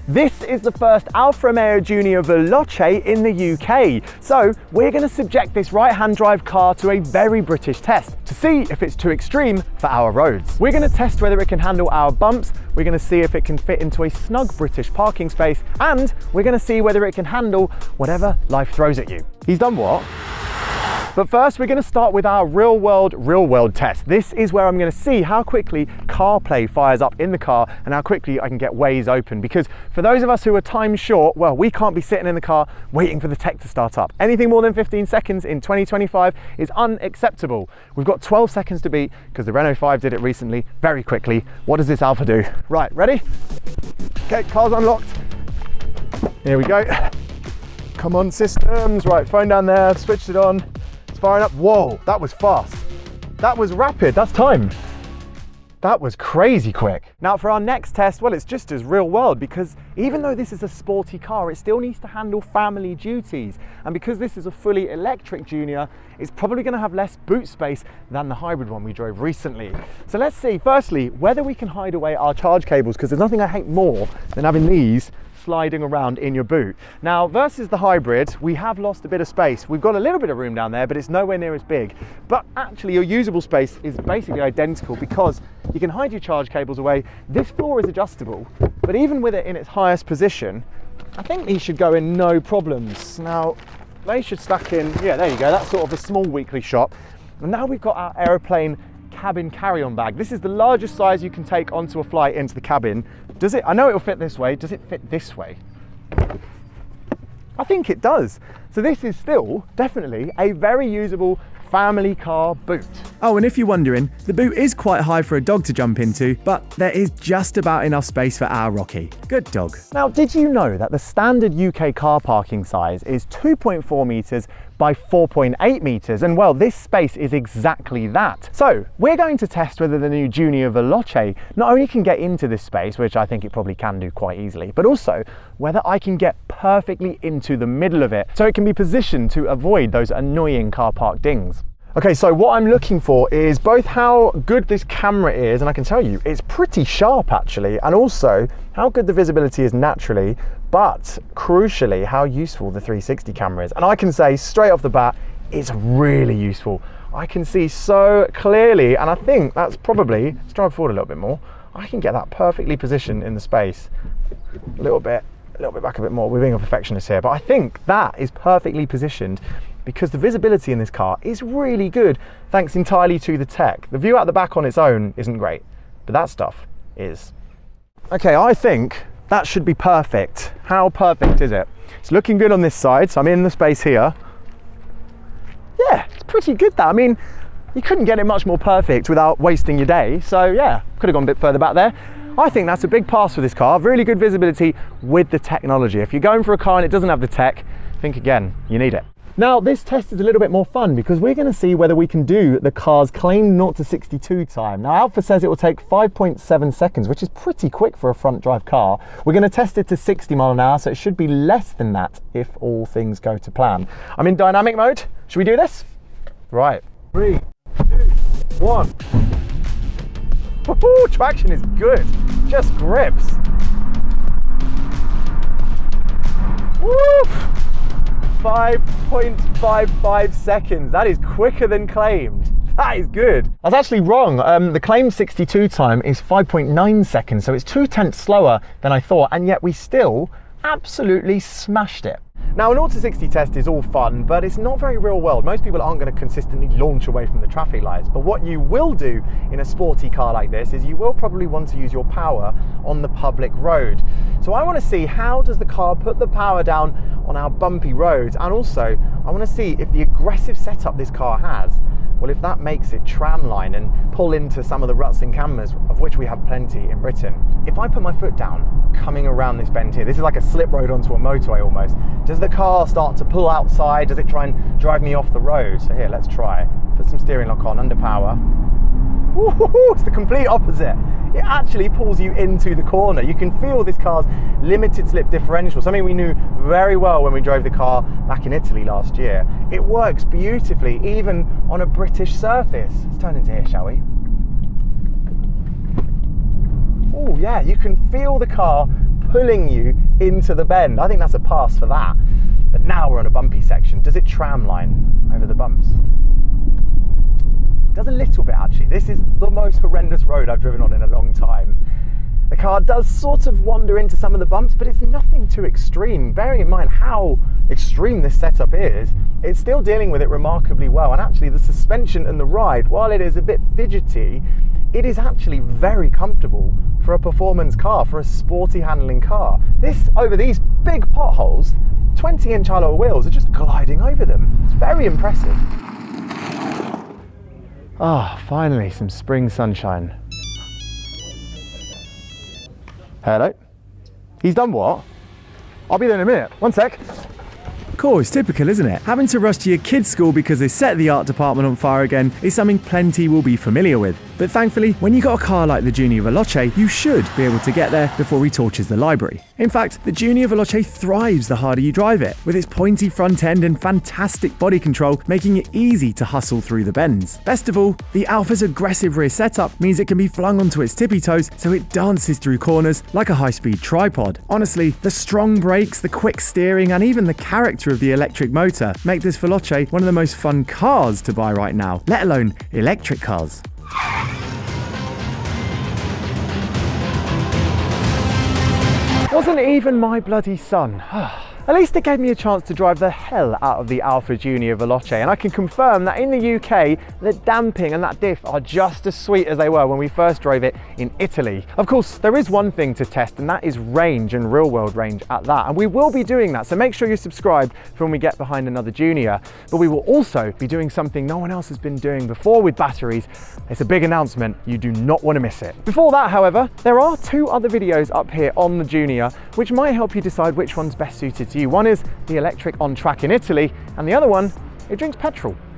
This is the first Alfa Romeo Junior Veloce in the UK. So we're going to subject this right-hand drive car to a very British test to see if it's too extreme for our roads. We're going to test whether it can handle our bumps, we're going to see if it can fit into a snug British parking space, and we're going to see whether it can handle whatever life throws at you. He's done what? But first, we're going to start with our real world test. This is where I'm going to see how quickly CarPlay fires up in the car and how quickly I can get ways open. Because for those of us who are time short, well, we can't be sitting in the car waiting for the tech to start up. Anything more than 15 seconds in 2025 is unacceptable. We've got 12 seconds to beat because the Renault 5 did it recently, very quickly. What does this Alfa do? Right, ready? Okay, car's unlocked. Here we go. Come on, systems. Right, phone down there, switched it on. Firing up. Whoa, that was fast. That was rapid, that's time. That was crazy quick. Now for our next test, well, it's just as real world because even though this is a sporty car, it still needs to handle family duties. And because this is a fully electric Junior, it's probably gonna have less boot space than the hybrid one we drove recently. So let's see, firstly, whether we can hide away our charge cables, because there's nothing I hate more than having these sliding around in your boot. Now versus the hybrid, we have lost a bit of space. We've got a little bit of room down there, but it's nowhere near as big. But actually your usable space is basically identical because you can hide your charge cables away. This floor is adjustable, but even with it in its highest position, I think these should go in no problems. Now they should stack in, yeah, there you go. That's sort of a small weekly shop. And now we've got our aeroplane cabin carry-on bag. This is the largest size you can take onto a flight into the cabin. Does it? I know it'll fit this way. Does it fit this way? I think it does. So this is still definitely a very usable family car boot. Oh, and if you're wondering, the boot is quite high for a dog to jump into, but there is just about enough space for our Rocky. Good dog. Now, did you know that the standard UK car parking size is 2.4 metres by 4.8 metres? And well, this space is exactly that. So we're going to test whether the new Junior Veloce not only can get into this space, which I think it probably can do quite easily, but also whether I can get perfectly into the middle of it so it can be positioned to avoid those annoying car park dings. Okay, so what I'm looking for is both how good this camera is, and I can tell you it's pretty sharp actually, and also how good the visibility is naturally, but crucially how useful the 360 camera is. And I can say straight off the bat, it's really useful. I can see so clearly, and I think that's probably, let's drive forward a little bit more, I can get that perfectly positioned in the space. A little bit back a bit more. We're being a perfectionist here, but I think that is perfectly positioned because the visibility in this car is really good thanks entirely to the tech. The view out the back on its own isn't great, but that stuff is. Okay, I think that should be perfect. How perfect is it? It's looking good on this side, so I'm in the space here. Yeah, it's pretty good that. I mean, you couldn't get it much more perfect without wasting your day. So yeah, could have gone a bit further back there. I think that's a big pass for this car. Really good visibility with the technology. If you're going for a car and it doesn't have the tech, think again, you need it. Now this test is a little bit more fun because we're going to see whether we can do the car's claimed 0 to 62 time. Now Alfa says it will take 5.7 seconds, which is pretty quick for a front drive car. We're going to test it to 60 miles an hour, so it should be less than that if all things go to plan. I'm in dynamic mode. Should we do this? Right. 3, 2, 1. Woohoo, traction is good. Just grips. Woo! 5.55 seconds. That is quicker than claimed. That is good. That's actually wrong. The claimed 62 time is 5.9 seconds, so it's 0.2 slower than I thought, and yet we still absolutely smashed it. Now, an 0 to 60 test is all fun, but it's not very real world. Most people aren't going to consistently launch away from the traffic lights. But what you will do in a sporty car like this is you will probably want to use your power on the public road. So I want to see how does the car put the power down on our bumpy roads, and also I want to see if the aggressive setup this car has, well, if that makes it tramline and pull into some of the ruts and cameras, of which we have plenty in Britain. If I put my foot down coming around this bend here, this is like a slip road onto a motorway almost, does the car start to pull outside? Does it try and drive me off the road? So here, let's try. Put some steering lock on, under power. Woohoo, it's the complete opposite. It actually pulls you into the corner. You can feel this car's limited slip differential, something we knew very well when we drove the car back in Italy last year. It works beautifully, even on a British surface. Let's turn into here, shall we? Oh yeah, you can feel the car pulling you into the bend. I think that's a pass for that. But now we're on a bumpy section. Does it tramline over the bumps? It does a little bit actually. This is the most horrendous road I've driven on in a long time. The car does sort of wander into some of the bumps, but it's nothing too extreme. Bearing in mind how extreme this setup is, it's still dealing with it remarkably well. And actually the suspension and the ride, while it is a bit fidgety, it is actually very comfortable for a performance car, for a sporty handling car. This, over these big potholes, 20-inch alloy wheels are just gliding over them. It's very impressive. Ah, finally some spring sunshine. Hello? He's done what? I'll be there in a minute. One sec. Cool, it's typical, isn't it? Having to rush to your kids' school because they set the art department on fire again is something plenty will be familiar with. But thankfully, when you got a car like the Junior Veloce, you should be able to get there before he torches the library. In fact, the Junior Veloce thrives the harder you drive it, with its pointy front end and fantastic body control making it easy to hustle through the bends. Best of all, the Alfa's aggressive rear setup means it can be flung onto its tippy toes so it dances through corners like a high-speed tripod. Honestly, the strong brakes, the quick steering, and even the character of the electric motor make this Veloce one of the most fun cars to buy right now, let alone electric cars. Wasn't even my bloody son. At least it gave me a chance to drive the hell out of the Alfa Junior Veloce, and I can confirm that in the UK, the damping and that diff are just as sweet as they were when we first drove it in Italy. Of course, there is one thing to test, and that is range, and real world range at that, and we will be doing that, so make sure you're subscribed for when we get behind another Junior. But we will also be doing something no one else has been doing before with batteries. It's a big announcement, you do not want to miss it. Before that, however, there are two other videos up here on the Junior, which might help you decide which one's best suited to you. One is the electric on track in Italy, and the other one, it drinks petrol.